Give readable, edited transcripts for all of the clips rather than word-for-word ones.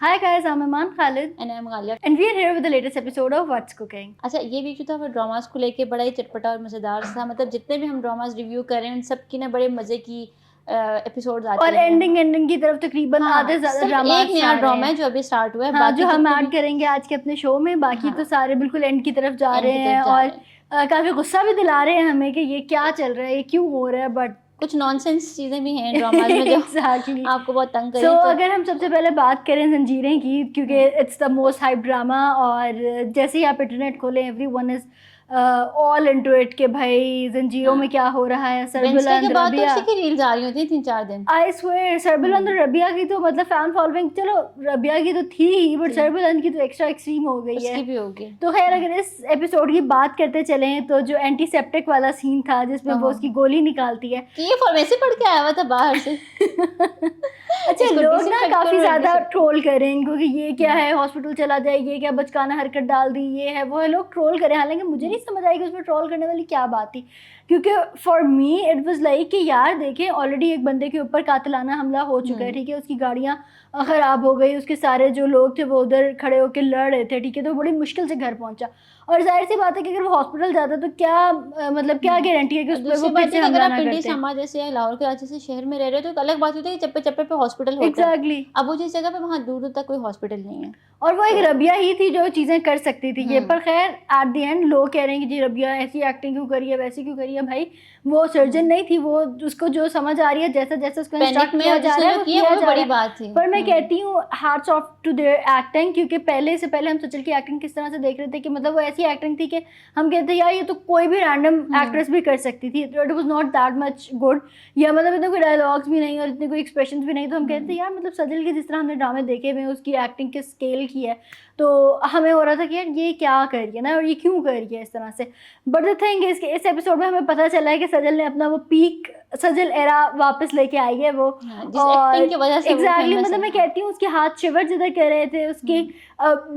Hi guys, I'm Iman Khalid and I am Ghalia. and we are here with the latest episode of What's Cooking. अच्छा, ये week जो था वो dramas को लेके बड़ा ही चटपटा और मज़ेदार था। मतलब जितने भी हम ड्रामास रिव्यू कर रहे हैं उन सब की ना बड़े मज़े की एपिसोड्स आती और हैं। एंडिंग की तरफ तकरीबन हाँ, आधे ज्यादा सिर्फ ड्रामा एक नया ड्रामा है जो अभी स्टार्ट हुआ है। हाँ, बाकी जो हम जितने ऐड भी करेंगे आज के अपने शो में। बाकी हाँ, तो सारे बिल्कुल एंड की तरफ जा एंड रहे की हैं तरफ जा और रहे हैं। काफी गुस्सा भी दिला रहे हैं हमें कि ये क्या चल रहा है, ये क्यों हो रहा है, बट कुछ नॉनसेंस चीज़ें भी हैं ड्रामास में जो एग्जैक्टली आपको बहुत तंग सो करें। तो अगर हम सबसे पहले बात करें जंजीरें की, क्योंकि it's the most hype drama और जैसे ही आप इंटरनेट खोलें everyone is all into it कि भाई जंजीरों में क्या हो रहा है। वेडनेसडे के सरबुलंद, बाद तो रबिया, उसी की रील्स आ रही होती हैं 3-4 दिन। आई स्वेयर सरबुलंद और रबिया की तो मतलब फैन फॉलोइंग, चलो रबिया की तो थी ही, बट सरबुलंद की तो एक्स्ट्रा एक्सट्रीम हो गई है। उसकी भी होगी। तो खैर अगर इस एपिसोड की बात करते चलें तो जो एंटीसेप्टिक वाला सीन था जिसमें वो उसकी गोली निकालती है कि ये फार्मेसी पढ़ के आया हुआ था बाहर से। अच्छा, इसको लोग ना disinfect काफी करो, ज्यादा disinfect- ट्रोल करें इनको कि ये क्या है, हॉस्पिटल चला जाए, ये क्या बचकाना हरकत डाल दी, ये है वो है, लोग ट्रोल करें। हालांकि मुझे नहीं समझ आई कि उसमें ट्रोल करने वाली क्या बात थी, क्योंकि for me it was like कि यार देखें ऑलरेडी एक बंदे के ऊपर कातिलाना हमला हो चुका है, ठीक है, उसकी गाड़ियां खराब हो गई, उसके सारे जो लोग थे वो उधर खड़े होकर लड़ रहे थे, ठीक है, तो बड़ी मुश्किल से घर पहुंचा। और जाहिर सी बात है कि अगर वो हॉस्पिटल जाता तो क्या मतलब क्या गारंटी है कि उस पर वो फिर से अगर हमला आप ना पिंडी करते। समाज जैसे या लाहौर कराची जैसे शहर में रह रहे हो तो एक अलग बात होती है कि चप्पे चप्पे पे हॉस्पिटल होता है। एग्जैक्टली अब वो जिस जगह पे वहाँ दूर दूर तक कोई हॉस्पिटल नहीं है और वो एक रबिया ही थी जो चीजें कर सकती थी ये। पर खैर एट द एंड लोग कह रहे हैं कि जी रबिया ऐसी एक्टिंग क्यों करी है, वैसी क्यों करी है। भाई वो सर्जन नहीं थी, वो उसको जो समझ आ रही है, जैसा जैसा उसको इंस्ट्रक्ट किया जा रहा है वो किया जा रहा बड़ी है। बात थी। पर मैं कहती हूँ hats off to their acting, क्योंकि पहले से पहले हम सचल की एक्टिंग किस तरह से देख रहे थे कि मतलब वो ऐसी एक्टिंग थी कि हम कहते थे यार ये तो कोई भी रैंडम एक्ट्रेस भी कर सकती थी। It was not that much good, या मतलब इतने कोई डायलॉग्स भी नहीं और इतने कोई एक्सप्रेशंस भी नहीं, तो हम कहते थे यार मतलब सजल के जिस तरह हमने ड्रामे देखे हुए उसकी एक्टिंग के स्केल की है, तो हमें हो रहा था कि यार ये क्या कर रही है ना और ये क्यों कर रही है इस तरह से। बट द थिंग इस एपिसोड में हमें पता चला है कि सजल ने अपना वो पीक सजल एरा वापस लेके आई है वो। और एग्जैक्टली मतलब मैं कहती हूँ उसके हाथ शिवर जिधर कर रहे थे, उसके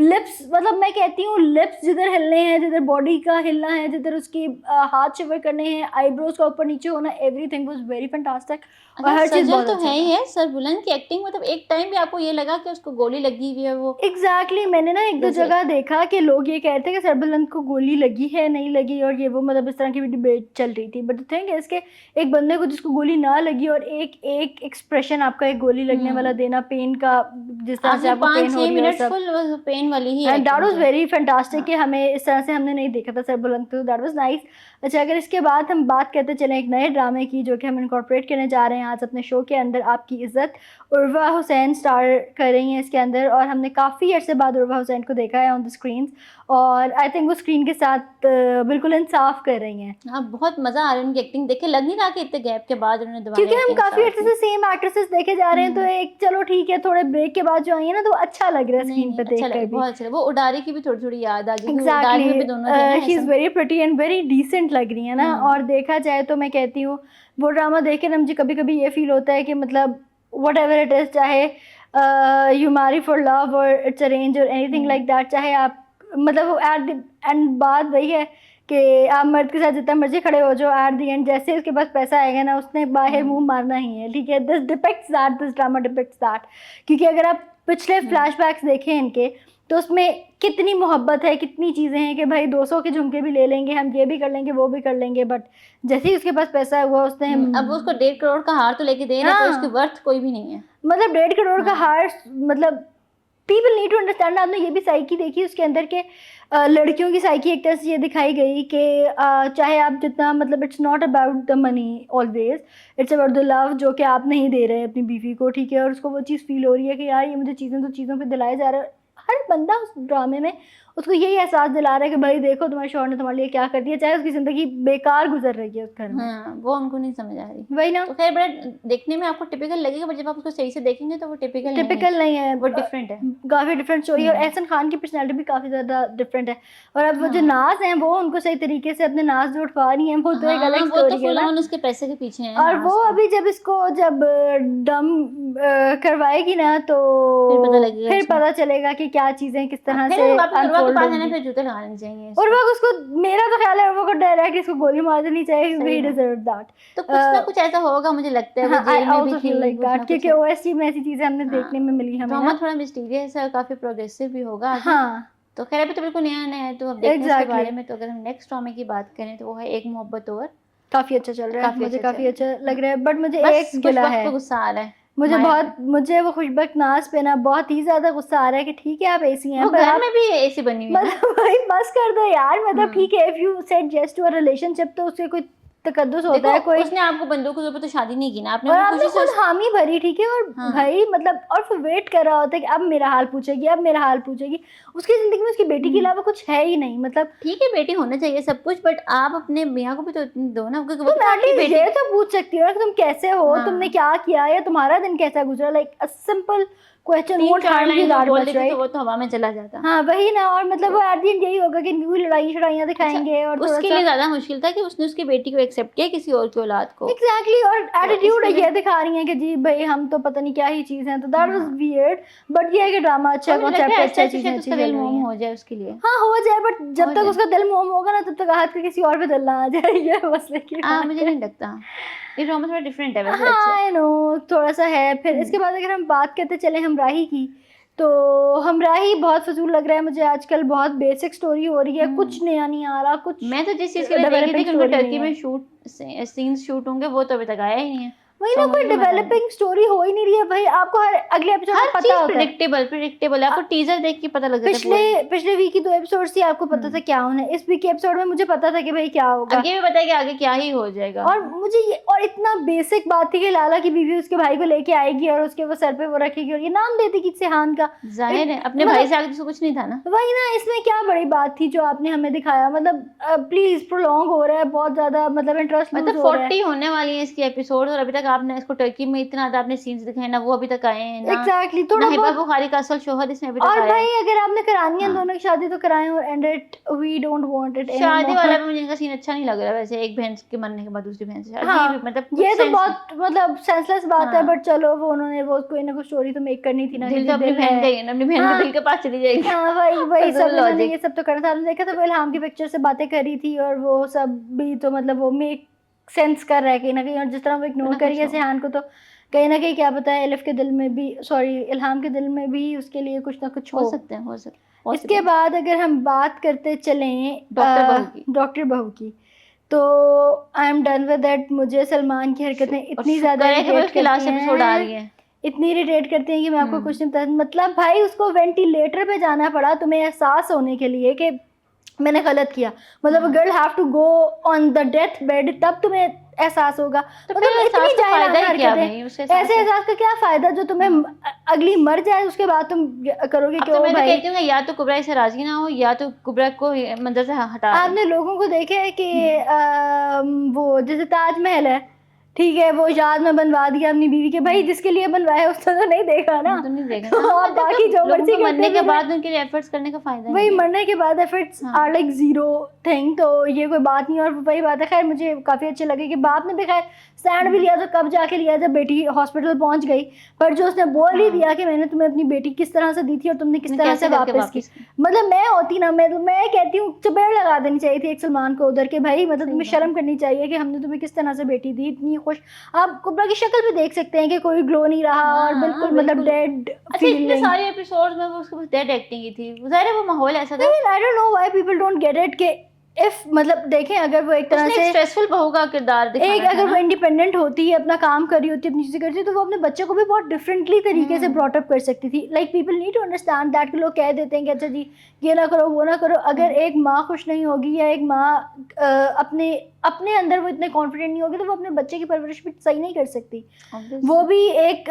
लिप्स, मतलब मैं कहती हूँ लिप्स जिधर हिलने हैं, जिधर बॉडी का हिलना है, जिधर उसकी हाथ शिवर करने हैं, आईब्रोज का ऊपर नीचे होना, एवरीथिंग वाज वेरी फैंटास्टिक। और हर चीज बहुत तो अच्छा है ही है। सरबुलंद की एक्टिंग मतलब एक टाइम भी आपको ये लगा कि उसको गोली लगी हुई है वो। एग्जैक्टली मैंने ना एक दो जगह देखा कि लोग ये कहते हैं कि सरबुलंद को गोली लगी है नहीं लगी, और ये वो मतलब इस तरह की भी डिबेट चल रही थी। बट थिंक इसके एक बंदे को जिसको गोली ना लगी और एक एक एक्सप्रेशन आपका एक गोली लगने वाला देना, पेन का जिस तरह से आपको पेन हो रही है, सब फुल पेन वाली ही and that was acting very fantastic कि हमें इस तरह से हमने नहीं देखा था सरबुलंद, तो दैट वाज नाइस। अच्छा, अगर इसके बाद हम बात करते चलें एक नए ड्रामे की जो कि हम इनकॉर्पोरेट करने जा रहे हैं आज अपने शो के अंदर, आपकी इज्जत। उर्वा हुसैन स्टार कर रही हैं इसके अंदर और हमने काफ़ी अर्से बाद उर्वा हुसैन को देखा है ऑन द स्क्रीन, और आई थिंक वो स्क्रीन के साथ बिल्कुल इंसाफ कर रही हैं। हाँ, बहुत मजा आ रहा है उनकी एक्टिंग देख के। लग नहीं रहा कि इतने गैप के बाद उन्होंने दोबारा क्योंकि हम acting काफी start अर्से की। से सेम एक्ट्रेसेस देखे जा रहे हैं, तो एक चलो ठीक है थोड़े ब्रेक के बाद जो आई है ना तो अच्छा लग रहा है स्क्रीन पे देख कर भी। बहुत अच्छा लगा। वो उडारी की भी थोड़ी थोड़ी याद आ गई। उडारी में भी दोनों थे ना, she is very pretty and very decent लग रही है ना। और देखा जाए तो मैं कहती हूँ वो ड्रामा देख के मुझे कभी कभी ये फील होता है कि मतलब वट एवर इट इज, चाहे यू मैरी फॉर लव और इट्स अरेंज और एनीथिंग लाइक दैट, चाहे आप मतलब एट द एंड बात वही है कि आप मर्द के साथ जितना मर्जी खड़े हो जाओ, एट द एंड जैसे उसके पास पैसा आएगा ना उसने बाहर मुंह मारना ही है, ठीक है। This depicts that, this drama depicts that. क्योंकि अगर आप पिछले फ्लैशबैक्स देखें इनके तो उसमें कितनी मोहब्बत है, कितनी चीज़ें हैं कि भाई 200 के झुमके भी ले लेंगे हम, ये भी कर लेंगे वो भी कर लेंगे, बट जैसे ही उसके पास पैसा हुआ उसने अब उसको 1.5 करोड़ का हार तो लेके दे रहे हैं, उसकी वर्थ कोई भी नहीं है। मतलब 1.5 करोड़ का हार, मतलब पीपल नीड टू अंडरस्टैंड। आपने ये भी साइकी देखी उसके अंदर के लड़कियों की साइकी एक तरह से ये दिखाई गई कि चाहे आप जितना मतलब it's not about the money always, it's about the love जो कि आप नहीं दे रहे अपनी बीवी को, ठीक है। और उसको वो चीज़ फील हो रही है कि यार ये मुझे चीज़ें तो चीज़ों पे दिलाए जा रहा है। हर बंदा उस ड्रामे में उसको यही एहसास दिला रहा है कि भाई देखो तुम्हारे शौहर ने तुम्हारे लिए क्या कर दिया, चाहे उसकी ज़िंदगी बेकार गुजर रही है उस घर में। हाँ, वो हमको नहीं समझ आ रही। वही ना, तो खैर बड़ा देखने में आपको टिपिकल लगेगा, बट जब आप उसको सही से देखेंगे तो वो टिपिकल नहीं है, वो डिफरेंट है, काफ़ी डिफरेंट स्टोरी है। और एहसन खान की पर्सनैलिटी भी काफ़ी ज़्यादा डिफरेंट है। और अब वो जो नाज हैं वो उनको सही तरीके से अपने नाज जो उठवा रही हैं वो तो एक अलग स्टोरी है ना, उसके पैसे के पीछे हैं। और वो अभी जब इसको जब डम करवाएगी ना तो फिर पता लगेगा फिर पता चलेगा कि क्या चीज़ें किस तरह से फिर वापस उर्वा बोल पास है ना दूंगी। फिर जूते लगाने चाहिए और वो उसको, मेरा तो ख्याल है वो को डायरेक्ट इसको गोली मार देनी चाहिए क्योंकि ही सही है। Deserve that. तो कुछ ना कुछ ऐसा होगा, मुझे लगता है वो हाँ, आई जेल में भी आल्सो फील थी, लाइक कुछ ना दैट कुछ क्योंकि है। ओएसटी में ऐसी चीजें हमने देखने में मिली हमें ड्रामा ना। थोड़ा मिस्टीरियस है और काफी प्रोग्रेसिव भी होगा आगे। हाँ तो खैर अभी तो बिल्कुल नया नया है, तो अब देखते हैं इसके एग्जैक्टली, बारे में। तो अगर हम नेक्स्ट ड्रामे की बात करें तो वो है एक मोहब्बत और। काफी अच्छा चल रहा है, काफी मुझे अच्छा काफी चल अच्छा रहा है। लग रहा है, बट मुझे बस एक कुछ गिला वक्त है। पे गुस्सा आ रहा है। मुझे माया बहुत, मुझे वो खुशबक नाज पे ना बहुत ही ज्यादा गुस्सा आ रहा है कि ठीक है आप एसी हैं वो पर घर आप में भी एसी बनी हुई है ना। मतलब भाई बस कर दो यार, मतलब हम्म। ठीक है if you said yes to a relationship तो उससे कोई तकद्दुस होता देखो है कोई, उसने आपको बंदूक के जोर पे तो शादी नहीं की ना, आपने और अपनी आपने खुशी से खुद हामी भरी ठीक है, और हाँ। भाई मतलब और फिर वेट कर रहा होता है कि अब मेरा हाल पूछेगी, अब मेरा हाल पूछेगी। उसकी जिंदगी में उसकी बेटी के अलावा कुछ है ही नहीं, मतलब ठीक है बेटी होना चाहिए सब कुछ, बट आप अपने मियाँ को भी तो इतनी दो ना, क्योंकि वो तुम भी तो आपकी एटलीस्ट बेटी। ये तो पूछ सकती हो ना कि तुम कैसे हो, हाँ। तुमने क्या किया या तुम्हारा दिन कैसा गुजरा, लाइक अ सिंपल क्वेश्चन तीन वोंट चार हार्म यू लाइन दैट बोल मच, देती तो राइट। वो तो हवा में चला जाता। हाँ वही ना, और मतलब वो एट द एंड यही होगा कि न्यू लड़ाई शड़ाइयाँ दिखाएंगे और थोड़ा उसके सा लिए ज्यादा मुश्किल था कि उसने उसकी बेटी को एक्सेप्ट किया किसी और की औलाद को। एग्जैक्टली और एटीट्यूड इसलिए ये दिखा रही हैं कि जी भाई हम तो पता नहीं क्या ही चीज हैं, तो दैट वाज हाँ। वियर्ड। बट ये है कि ड्रामा अच्छा और है, मुझे लगता कॉन्सेप्ट है अच्छा ऐसा है, ऐसे चीजें शायद अच्छी उसका चल दिल रही मोम हैं। हो जाए उसके लिए। हाँ हो जाए, बट जब हो तक जाए। उसका दिल मोम होगा ना तब तक हाथ के किसी और पे दिल ना आ जाए, ये मसले की बात मुझे है। नहीं लगता। ये ड्रामा थोड़ा डिफरेंट है वैसे हाँ अच्छे। आई नो, थोड़ा सा है। फिर इसके हम्म। बाद अगर हम बात करते चले हमराही की, तो हमराही बहुत फजूल लग रहा है मुझे आजकल, बहुत बेसिक स्टोरी हो रही है, कुछ नया नहीं आ रहा, कुछ मैं तो जिस चीज के लिए देख रही थी डेवलपिंग कि उनके स्टोरी टर्की नहीं है। में सीन्स शूट होंगे, वो तो अभी तक आया ही नहीं है। वही तो ना, कोई मुझे तो मजा नहीं। डेवलपिंग स्टोरी हो ही नहीं रही है भाई, आपको हर अगले एपिसोड हर में पता चीज होता है। प्रिडिक्टेबल है, आपको टीजर देख के पता लग जाता है पिछले पूरी। पिछले वीक की 2 एपिसोड थी, आपको पता था क्या होना है, इस वीक के एपिसोड में मुझे पता था कि भाई क्या होगा। आगे भी पता है कि आगे क्या ही हो जाएगा। और मुझे ये, और इतना बेसिक बात थी कि लाला की बीवी उसके भाई को लेके आएगी और उसके वो सर पे वो रखेगी और ये नाम देती कि सेहान का। जाहिर है अपने मतलब भाई से आगे तो कुछ नहीं था ना। वही ना, इसमें क्या बड़ी बात थी जो आपने हमें दिखाया, मतलब प्लीज प्रोलॉन्ग हो रहा है बहुत ज्यादा, मतलब इंटरेस्ट लूज मतलब हो रहा है। 40 होने वाली है इसकी एपिसोड, और अभी तक आपने इसको टर्की में इतना ज्यादा आपने सीन्स दिखाए ना, वो अभी तक आए हैं ना। एग्जैक्टली ना थोड़ा हिबा बहुत। बुखारी का असल शोहर इसमें अभी तक और आया भाई है। अगर आपने करानी है हाँ। दोनों की शादी तो कराएं, और and it we don't want it any शादी वाला मोर। भी मुझे इनका सीन अच्छा नहीं लग रहा वैसे, एक बहन के मरने के बाद दूसरी बहन से शादी, ये हाँ भी मतलब ये कुछ तो सेंस नहीं। बहुत मतलब सेंसलेस बात है, हाँ। बट चलो वो उन्होंने वो कोई ना कोई स्टोरी तो मेक करनी थी ना, दिल कि तो अपनी दिल बहन है। का ही है ना, अपनी बहन हाँ। के दिल के पास चली जाएगी। हाँ वही वही सब इन्होंने लॉजिक। ये सब तो करना था। आपने देखा था वो इल्हाम की पिक्चर से बातें करी थी और वो सब भी तो मतलब वो मेक सेंस कर रहा है कहीं ना कहीं, और जिस तरह वो इग्नोर ना करी कुछ है हो। सेहान को, तो कहीं ना कहीं क्या पता है एलिफ के दिल में भी, सॉरी इल्हाम के दिल में भी उसके लिए कुछ ना कुछ हो हो। सकते हैं, हो सकते इसके possible। बाद अगर हम बात करते चलें डॉक्टर बहू की। डॉक्टर बहू की, तो I am done with that. मुझे सलमान की हरकतें और इतनी शुक्र ज़्यादा है कि भाई इरिटेट उसकी करती लास्ट एपिसोड आ हैं, रही है। इतनी इरिटेट करती हैं कि मैं आपको कुछ हम्म। नहीं बता, मतलब भाई उसको वेंटिलेटर पे जाना पड़ा तुम्हें एहसास होने के लिए कि मैंने गलत किया, मतलब girl have to go on the death bed तब तुम्हें एहसास होगा। तो मतलब फिर इतनी एहसास का फायदा जाहिलाना ही क्या हरकतें, भाई, उससे ऐसे एहसास है। एहसास का क्या फायदा जो तुम्हें हाँ। अगली मर जाए उसके बाद तुम करोगे अब कि तो ओ मैं तो भाई। कहती हूँ कि या तो कुबरा इसे राजी ना हो, या तो कुबरा को मंदिर से हटा दे। आपने लोगों को देखा है कि वो जैसे ताजमहल है ठीक है, वो याद में बनवा दिया अपनी बीवी के, भाई जिसके लिए बनवाया उसने तो नहीं देखा ना, मैं तो नहीं देखा तो ना, आप मतलब बाकी जो लोगों मर्जी के करते मरने के फिर बाद उनके लिए एफर्ट्स करने का फायदा वही नहीं है। मरने के बाद एफर्ट्स हाँ। आर लाइक जीरो थिंग, तो ये कोई बात नहीं। और वही बात है, खैर मुझे काफ़ी अच्छे लगे कि बाप ने भी खैर स्टैंड भी लिया, तो कब जाके लिया जब बेटी हॉस्पिटल पहुंच गई, पर जो उसने बोल ही हाँ। दिया कि मैंने तुम्हें अपनी बेटी किस तरह से दी थी और तुमने किस तरह कैसे से करके वापस की। वापस की। मतलब मैं होती ना, मैं कहती हूँ चपेड़ लगा देनी चाहिए थी एक सलमान को उधर के, भाई मतलब सही तुम्हें बात शर्म करनी चाहिए कि हमने तुम्हें किस तरह से बेटी दी, इतनी खुश। आप कुबरा की शक्ल भी देख सकते हैं कि कोई ग्लो नहीं रहा और हाँ, बिल्कुल मतलब बिल्कुल। डेड अच्छा इतने फीलिंग। सारे एपिसोड्स में वो उसके पास डेड एक्टिंग की थी, ज़ाहिर है वो माहौल ऐसा था। I don't know why people don't get it कि इफ मतलब देखें अगर वो एक तरह उसने एक से स्ट्रेसफुल बहू का किरदार एक दिखाना था अगर वो ना। इंडिपेंडेंट होती है, अपना काम कर रही होती है, अपनी चीजें करती है, तो वो अपने बच्चे को भी बहुत डिफरेंटली तरीके से ब्रॉट अप कर सकती थी। Like people need to understand that, लोग कह देते हैं कि अच्छा जी ये ना करो वो ना करो, अगर एक माँ खुश नहीं होगी या एक माँ अपने अपने अंदर वो इतने कॉन्फिडेंट नहीं होगी तो वो अपने बच्चे की परवरिश भी सही नहीं कर सकती। वो भी एक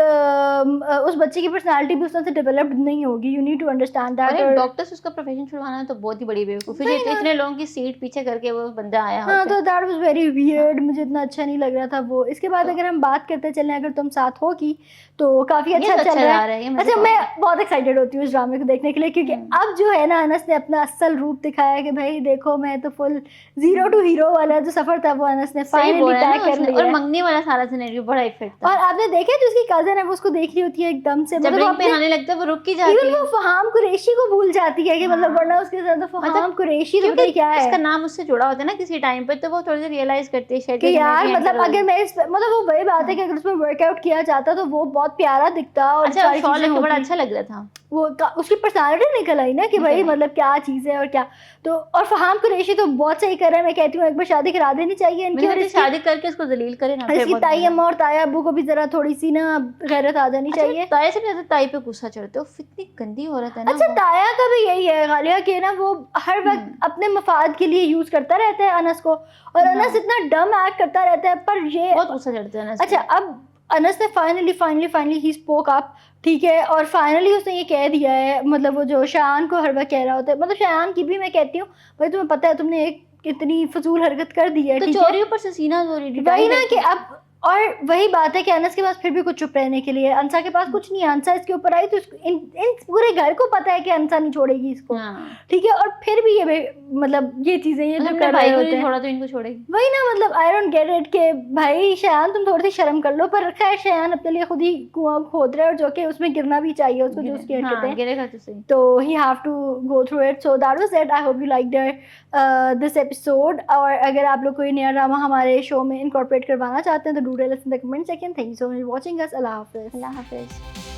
उस बच्चे की पर्सनालिटी भी उससे डेवलप्ड नहीं होगी। You need to understand that. और डॉक्टर से उसका प्रोफेशन छुड़वाना तो बहुत ही बड़ी बेवकूफ़ी, जो इतने लोगों की सीट पीछे करके वो बंदा आया हाँ होता तो है। दैट वाज वेरी वियर्ड, मुझे इतना अच्छा नहीं लग रहा था वो। इसके बाद तो अगर हम बात करते चलें अगर तुम साथ हो की, तो काफी ये अच्छा तो चल अच्छा रहा जा है। रहा है, ये अच्छा मज़े मैं का। बहुत एक्साइटेड होती हूँ इस ड्रामे को देखने के लिए, क्योंकि अब जो है ना अनस ने अपना असल रूप दिखाया है कि भाई देखो मैं तो फुल जीरो टू हीरो वाला जो सफर था वो अनस ने सही फाइनली बोला तय ना कर उसने, लिया और है। मंगनी वाला सारा सिनेरियो बड़ा इफेक्ट था। और आपने देखा है जो उसकी कजन है वो उसको देख रही होती है एकदम से, जब मतलब वो रिंग पे अपने आने लगता है वो रुक की जाती इवन है। वो फहाम कुरैशी को भूल जाती है कि मतलब हाँ। वरना उसके साथ तो फहाम मतलब कुरैशी तो क्योंकि पता क्या उसका है नाम उससे जुड़ा होता है ना किसी टाइम पे, तो वो थोड़ी सी रियलाइज करती है शायद कि ये दुनिया यार भी मतलब एंटर हो अगर गई। मैं इस मतलब वो वही बात है कि अगर उसमें वर्कआउट किया जाता तो वो बहुत प्यारा दिखता और अच्छा, सारी शॉल चीजें लेके बड़ा होती। अच्छा लग रहा था। वो उसकी पर्सनालिटी निकल आई ना कि निकल भाई आई। मतलब क्या चीज़ है और क्या। तो और फहाम कुरैशी तो बहुत सही कर रहा है, मैं कहती हूँ एक बार शादी करा देनी चाहिए इनकी। मैंने और कहती इसकी शादी करके इसको जलील करे ना, फिर इसकी बहुत ताई मजा। अम्मा और ताया अब्बू को भी जरा थोड़ी सी ना गैरत आ जानी अच्छा, चाहिए। ताई से भी ज्यादा ताई पे गुस्सा चढ़ते हो, इतनी गंदी औरत है ना अच्छा वो। ताया का भी यही है गालिया कि ना वो हर वक्त हम्म। अपने मफाद के लिए यूज करता रहता है अनस को, और हाँ। अनस इतना डम एक्ट करता रहता है। पर ये बहुत गुस्सा चढ़ता है ना इस अच्छा पे। अब अनस ने फाइनली ही स्पोक अप, ठीक है, और फाइनली उसने ये कह दिया है, मतलब वो जो शायान को हर वक्त कह रहा होता है, मतलब शायान की भी मैं कहती हूँ भाई तुम्हें पता है तुमने एक कितनी फजूल हरकत कर दी है, तो ठीक है। चोरी ऊपर से सीना चोरी, वही डिटाई ना कि करके। अब और वही बात है कि अनस के पास फिर भी कुछ चुप रहने के लिए, अंसा के पास कुछ नहीं है। अंसा इसके ऊपर आई तो इन पूरे घर को पता है कि अंसा नहीं छोड़ेगी इसको, हाँ, ठीक है, और फिर भी मतलब ये चीजें ये जो अपने कर रहे भाई को होते नहीं हैं, छोड़ा तो इनको छोड़ेगी। वही ना मतलब आई डोंट गेट इट के भाई शयान तुम थोड़ी सी शर्म कर लो। पर खैर शयान अपने लिए खुद ही कुआं खोद रहा है, और जो कि उसमें गिरना भी चाहिए उसको जो उसकी हरकतें हाँ, हैं, गिरेगा तो सही। तो he have to go through it. So that was it, I hope you liked this episode. और अगर आप लोग कोई नया ड्रामा हमारे शो में इनकॉर्पोरेट करवाना चाहते हैं तो do tell us in the comment section. Thank you so much for watching us. अल्लाह हाफिज़। अल्लाह हाफिज।